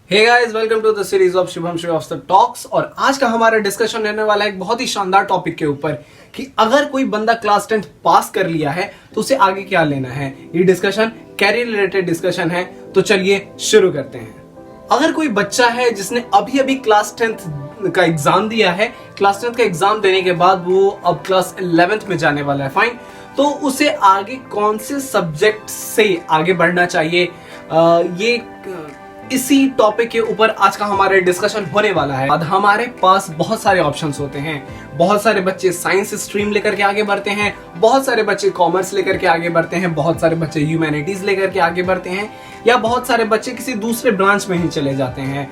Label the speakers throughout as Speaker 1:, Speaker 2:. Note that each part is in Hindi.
Speaker 1: Hey guys, welcome to the series of Shubham Srivastava talks. और आज का हमारा डिस्कशन रहने वाला है एक बहुत ही शानदार टॉपिक के ऊपर कि अगर कोई बंदा क्लास 10th पास कर लिया है तो उसे आगे क्या लेना है। ये डिस्कशन कैरियर रिलेटेड डिस्कशन है, तो चलिए शुरू करते हैं। अगर कोई बच्चा है जिसने अभी अभी क्लास 10th का एग्जाम दिया है, क्लास 10th का एग्जाम देने के बाद वो अब क्लास 11th में जाने वाला है, फाइन, तो उसे आगे कौन से सब्जेक्ट से आगे बढ़ना चाहिए, ये इसी टॉपिक के ऊपर आज का हमारा डिस्कशन होने वाला है। अब हमारे पास बहुत सारे ऑप्शंस होते हैं। बहुत सारे बच्चे साइंस स्ट्रीम लेकर के आगे बढ़ते हैं, बहुत सारे बच्चे कॉमर्स लेकर के आगे बढ़ते हैं, बहुत सारे बच्चे ह्यूमैनिटीज लेकर के आगे बढ़ते हैं, या बहुत सारे बच्चे किसी दूसरे ब्रांच में ही चले जाते हैं।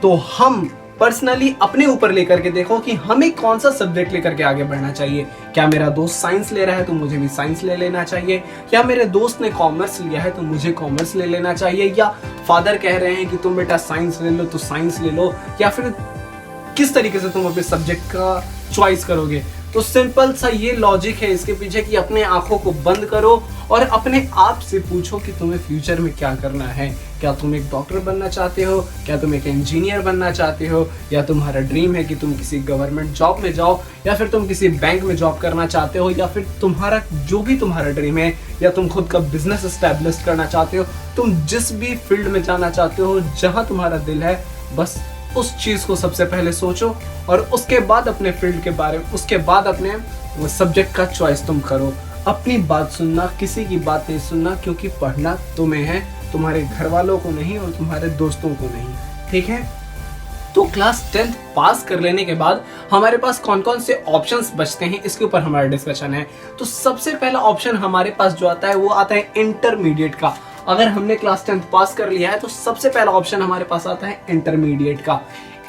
Speaker 1: तो हम पर्सनली अपने ऊपर लेकर के देखो कि हमें कौन सा सब्जेक्ट लेकर के आगे बढ़ना चाहिए। क्या मेरा दोस्त साइंस ले रहा है तो मुझे भी साइंस ले लेना चाहिए, क्या मेरे दोस्त ने कॉमर्स लिया है तो मुझे कॉमर्स ले लेना चाहिए, या फादर कह रहे हैं कि तुम बेटा साइंस ले लो तो साइंस ले लो, या फिर किस तरीके से तुम अपने सब्जेक्ट का चॉइस करोगे। तो सिंपल सा ये लॉजिक है इसके पीछे कि अपने आंखों को बंद करो और अपने आप से पूछो कि तुम्हें फ्यूचर में क्या करना है। क्या तुम एक डॉक्टर बनना चाहते हो, क्या तुम एक इंजीनियर बनना चाहते हो, या तुम्हारा ड्रीम है कि तुम किसी गवर्नमेंट जॉब में जाओ, या फिर तुम किसी बैंक में जॉब करना चाहते हो, या फिर तुम्हारा जो भी तुम्हारा ड्रीम है, या तुम खुद का बिजनेस एस्टैब्लिश करना चाहते हो। तुम जिस भी फील्ड में जाना चाहते हो, जहां तुम्हारा दिल है, बस उस चीज को सबसे पहले सोचो और उसके बाद अपने फील्ड के बारे में, उसके बाद अपने सब्जेक्ट का चॉइस तुम करो। अपनी बात सुनना, किसी की बात नहीं सुनना, क्योंकि पढ़ना तुम्हें है, तुम्हारे घर वालों को नहीं और तुम्हारे दोस्तों को नहीं, ठीक है। तो क्लास 10th पास कर लेने के बाद हमारे पास कौन कौन से ऑप्शंस बचते हैं, इसके ऊपर हमारा डिस्कशन है। तो सबसे पहला ऑप्शन हमारे पास जो आता है वो आता है इंटरमीडिएट का। अगर हमने क्लास 10th पास कर लिया है तो सबसे पहला ऑप्शन हमारे पास आता है इंटरमीडिएट का।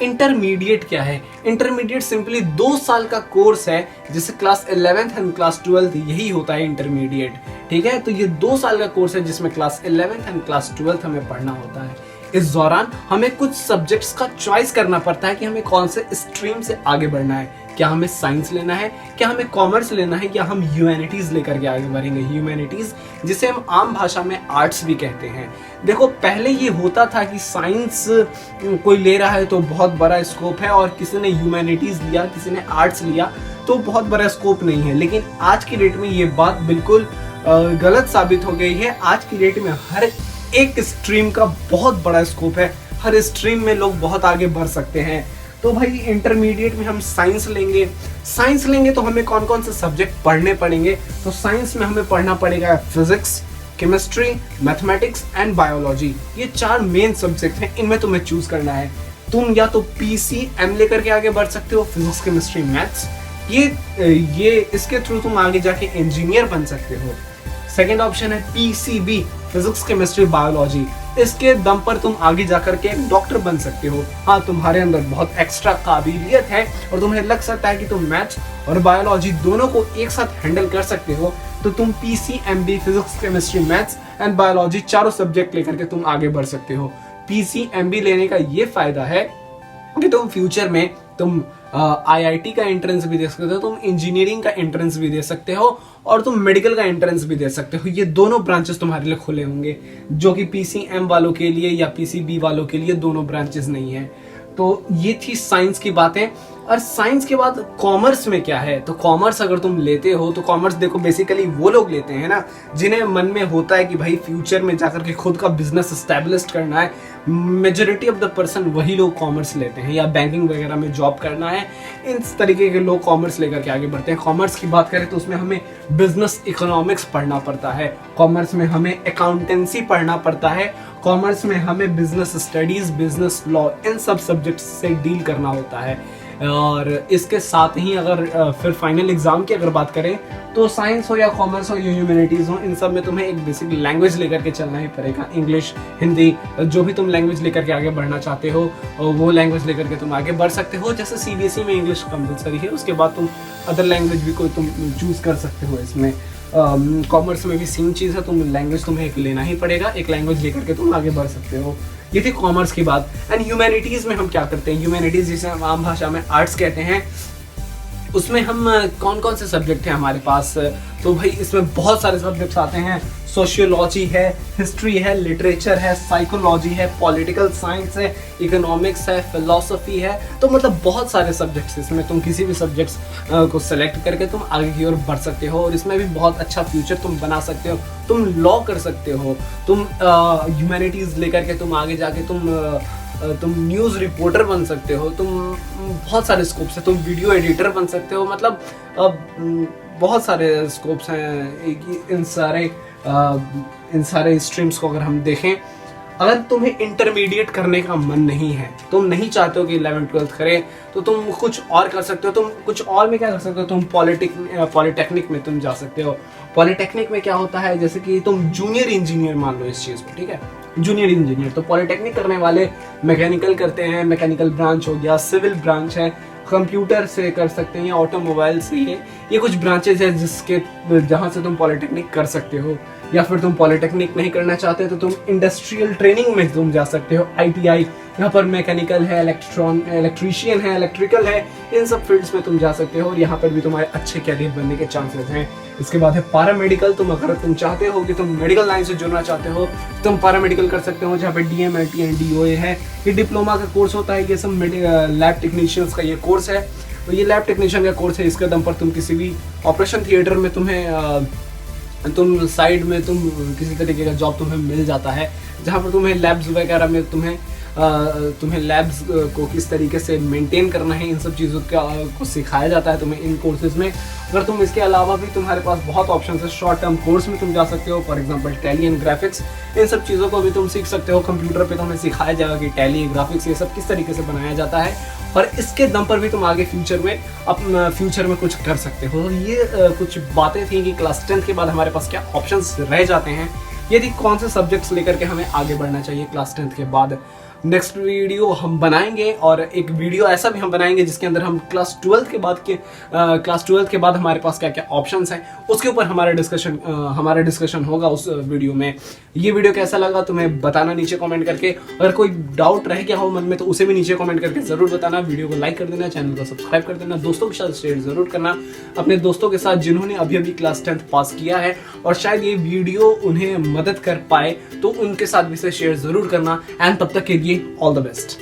Speaker 1: इंटरमीडिएट क्या है? इंटरमीडिएट सिंपली 2 साल का कोर्स है, जिसे class 11th and class 12th यही होता है इंटरमीडिएट, ठीक है। तो ये 2 साल का कोर्स है जिसमें class 11th and class 12th हमें पढ़ना होता है। इस दौरान हमें कुछ सब्जेक्ट्स का चॉइस करना पड़ता है कि हमें कौन से स्ट्रीम से आगे बढ़ना है। क्या हमें साइंस लेना है, क्या हमें कॉमर्स लेना है, या हम ह्यूमैनिटीज लेकर के आगे बढ़ेंगे। ह्यूमैनिटीज जिसे हम आम भाषा में आर्ट्स भी कहते हैं। देखो, पहले ये होता था कि साइंस कोई ले रहा है तो बहुत बड़ा स्कोप है, और किसी ने ह्यूमैनिटीज लिया, किसी ने आर्ट्स लिया तो बहुत बड़ा स्कोप नहीं है। लेकिन आज की डेट में ये बात बिल्कुल गलत साबित हो गई है। आज की डेट में हर एक स्ट्रीम का बहुत बड़ा स्कोप है, हर स्ट्रीम में लोग बहुत आगे बढ़ सकते हैं। तो भाई इंटरमीडिएट में हम साइंस लेंगे तो हमें कौन कौन से सब्जेक्ट पढ़ने पड़ेंगे। तो साइंस में हमें पढ़ना पड़ेगा physics, chemistry, mathematics and biology. ये 4 मेन सब्जेक्ट हैं, इनमें तुम्हें चूज करना है। तुम या तो पीसीएम लेकर के आगे बढ़ सकते हो, फिजिक्स केमिस्ट्री मैथ्स, ये इसके थ्रू तुम आगे जाके इंजीनियर बन सकते हो। सेकेंड ऑप्शन है पीसीबी, फिजिक्स केमिस्ट्री बायोलॉजी। इसके दम पर तुम आगे जाकर के एक डॉक्टर बन सकते हो। हाँ, तुम्हारे अंदर बहुत एक्स्ट्रा काबिलियत है और तुम्हें लग सकता है कि तुम मैथ्स और बायोलॉजी दोनों को एक साथ हैंडल कर सकते हो, तो तुम PCMB, physics chemistry maths and biology, चारों सब्जेक्ट लेकर के तुम आगे बढ़ सकते हो। पीसीएमबी लेने का ये फायदा है कि तुम फ्यूचर में तुम आईआईटी का एंट्रेंस भी दे सकते हो, तुम इंजीनियरिंग का एंट्रेंस भी दे सकते हो, और तुम मेडिकल का एंट्रेंस भी दे सकते हो। ये दोनों ब्रांचेस तुम्हारे लिए खुले होंगे, जो कि पीसीएम वालों के लिए या पीसीबी वालों के लिए दोनों ब्रांचेस नहीं है। तो ये थी साइंस की बातें। और साइंस के बाद कॉमर्स में क्या है? तो कॉमर्स अगर तुम लेते हो तो कॉमर्स देखो बेसिकली वो लोग लेते हैं ना जिन्हें मन में होता है कि भाई फ्यूचर में जाकर के खुद का बिजनेस एस्टैब्लिश करना है। मेजोरिटी ऑफ द पर्सन वही लोग कॉमर्स लेते हैं, या बैंकिंग वगैरह में जॉब करना है, इस तरीके के लोग कॉमर्स लेकर के आगे बढ़ते हैं। कॉमर्स की बात करें तो उसमें हमें बिजनेस इकोनॉमिक्स पढ़ना पड़ता है, कॉमर्स में हमें अकाउंटेंसी पढ़ना पड़ता है, कॉमर्स में हमें बिजनेस स्टडीज, बिजनेस लॉ, इन सब सब्जेक्ट से डील करना होता है। और इसके साथ ही अगर फिर फाइनल एग्जाम की अगर बात करें तो साइंस हो या कॉमर्स हो या ह्यूमैनिटीज हो, इन सब में तुम्हें एक बेसिक लैंग्वेज लेकर के चलना ही पड़ेगा। इंग्लिश, हिंदी, जो भी तुम लैंग्वेज लेकर के आगे बढ़ना चाहते हो वो लैंग्वेज लेकर के तुम आगे बढ़ सकते हो। जैसे सीबीएसई में इंग्लिश कंपलसरी है, उसके बाद तुम अदर लैंग्वेज भी कोई तुम चूज कर सकते हो। इसमें कॉमर्स में भी सेम चीज़ है, तुम लैंग्वेज तुम्हें एक लेना ही पड़ेगा, एक लैंग्वेज लेकर के तुम आगे बढ़ सकते हो। ये थी कॉमर्स की बात। एंड ह्यूमैनिटीज में हम क्या करते हैं? ह्यूमैनिटीज जिसे हम आम भाषा में आर्ट्स कहते हैं, उसमें हम कौन कौन से सब्जेक्ट हैं हमारे पास, तो भाई इसमें बहुत सारे सब्जेक्ट्स आते हैं। सोशियोलॉजी है, हिस्ट्री है, लिटरेचर है, साइकोलॉजी है, पॉलिटिकल साइंस है, इकोनॉमिक्स है, फिलोसफी है। तो मतलब बहुत सारे सब्जेक्ट्स, इसमें तुम किसी भी सब्जेक्ट्स को सेलेक्ट करके तुम आगे की ओर बढ़ सकते हो और इसमें भी बहुत अच्छा फ्यूचर तुम बना सकते हो। तुम लॉ कर सकते हो, तुम ह्यूमैनिटीज़ लेकर के तुम आगे जाके तुम न्यूज़ रिपोर्टर बन सकते हो, तुम बहुत सारे स्कोप्स हैं, तुम वीडियो एडिटर बन सकते हो। मतलब बहुत सारे स्कोप्स हैं। इन सारे स्ट्रीम्स को अगर हम देखें, अगर तुम्हें इंटरमीडिएट करने का मन नहीं है, तुम नहीं चाहते हो कि 11th-12th करें, तो तुम कुछ और कर सकते हो। तुम कुछ और में क्या कर सकते हो, तुम पॉलिटेक्निक में तुम जा सकते हो। पॉलिटेक्निक में क्या होता है, जैसे कि तुम जूनियर इंजीनियर मान लो इस चीज़ को, ठीक है, जूनियर इंजीनियर। तो पॉलिटेक्निक करने वाले मैकेनिकल करते हैं, मैकेनिकल ब्रांच हो गया, सिविल ब्रांच है, कंप्यूटर से कर सकते हैं या ऑटोमोबाइल से। ये कुछ ब्रांचेज है जहाँ से तुम पॉलिटेक्निक कर सकते हो। या फिर तुम पॉलिटेक्निक नहीं करना चाहते तो तुम इंडस्ट्रियल ट्रेनिंग में तुम जा सकते हो, ITI। यहाँ पर मैकेनिकल है, इलेक्ट्रीशियन है, इलेक्ट्रिकल है, इन सब फील्ड्स में तुम जा सकते हो और यहाँ पर भी तुम्हारे अच्छे कैरियर बनने के चांसेस हैं। इसके बाद है पैरामेडिकल। अगर तुम चाहते हो कि तुम मेडिकल लाइन से जुड़ना चाहते हो, तुम पैरामेडिकल कर सकते हो, जहाँ पे DMLT एंड DOA है। ये डिप्लोमा का कोर्स होता है, ये सब लैब टेक्नीशियंस का ये कोर्स है। तो ये लैब टेक्नीशियन का कोर्स है, इसके दम पर तुम किसी भी ऑपरेशन थिएटर में तुम साइड में तुम किसी तरीके का जॉब तुम्हें मिल जाता है, जहाँ पर तुम्हें लैब्स वगैरह में तुम्हें लैब्स को किस तरीके से मेंटेन करना है, इन सब चीज़ों को सिखाया जाता है तुम्हें इन कोर्सेज में। अगर तुम इसके अलावा भी तुम्हारे पास बहुत ऑप्शन है, शॉर्ट टर्म कोर्स में तुम जा सकते हो, for example Tally and graphics, इन सब चीज़ों को भी तुम सीख सकते हो। कंप्यूटर पे तुम्हें सिखाया जाएगा कि टैली, ग्राफिक्स ये सब किस तरीके से बनाया जाता है और इसके दम पर भी तुम आगे फ्यूचर में कुछ कर सकते हो। ये कुछ बातें थी कि क्लास 10th के बाद हमारे पास क्या ऑप्शंस रह जाते हैं, यदि कौन से सब्जेक्ट्स लेकर के हमें आगे बढ़ना चाहिए क्लास 10th के बाद। नेक्स्ट वीडियो हम बनाएंगे और एक वीडियो ऐसा भी हम बनाएंगे जिसके अंदर हम क्लास 12th के बाद हमारे पास क्या क्या ऑप्शंस हैं उसके ऊपर हमारा डिस्कशन होगा उस वीडियो में। ये वीडियो कैसा लगा तुम्हें बताना नीचे कमेंट करके। अगर कोई डाउट रह गया हो मन में तो उसे भी नीचे कमेंट करके जरूर बताना। वीडियो को लाइक कर देना, चैनल को सब्सक्राइब कर देना, दोस्तों के साथ शेयर जरूर करना, अपने दोस्तों के साथ जिन्होंने अभी क्लास 10th पास किया है और शायद ये वीडियो उन्हें मदद कर पाए, तो उनके साथ भी इसे शेयर जरूर करना। एंड तब तक के लिए ऑल द बेस्ट।